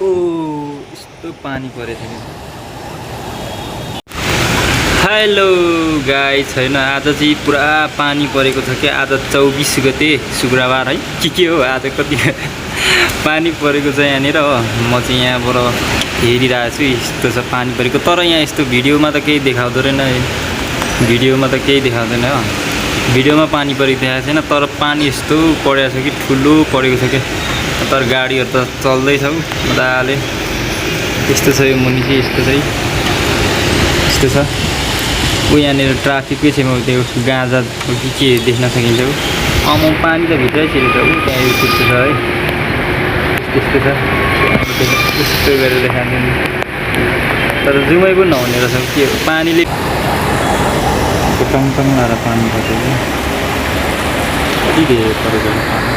ओ यस्तो पानी परेछ नि। हेलो गाइस, हैन आज चाहिँ पुरा पानी परेको छ क्या। आज 24 गते शुक्रबार है के हो आज कति पानी परेको छ यहाँनिर हो। म चाहिँ यहाँबाट हेरिरहेको छु यस्तो छ पानी परेको। तर यहाँ यस्तो भिडियोमा त केही देखाउँदैन है, भिडियोमा त केही देखाउँदैन हो। भिडियोमा पानी परेको देखाएको छैन, तर पानी यस्तो परेको छ कि ठुलो परेको छ क्या। तर गाडीहरू त चल्दैछ मजाले। यस्तो छ यो मुनि चाहिँ यस्तो चाहिँ यस्तो छ। ऊ यहाँनिर ट्राफिककै छेउमा त्यो गाँजा हो कि के देख्न सकिन्छ। म पानी त भित्रै छिरेछ ऊ त्यहाँ यो त्यस्तो छ है, त्यस्तो छ। यस्तो गरेर देखाउँदैन, तर जुमै पनि नहुने रहेछ के हो पानीले टङटङ लाएर पानी परेको क्या। कति धेरै परेको पानी।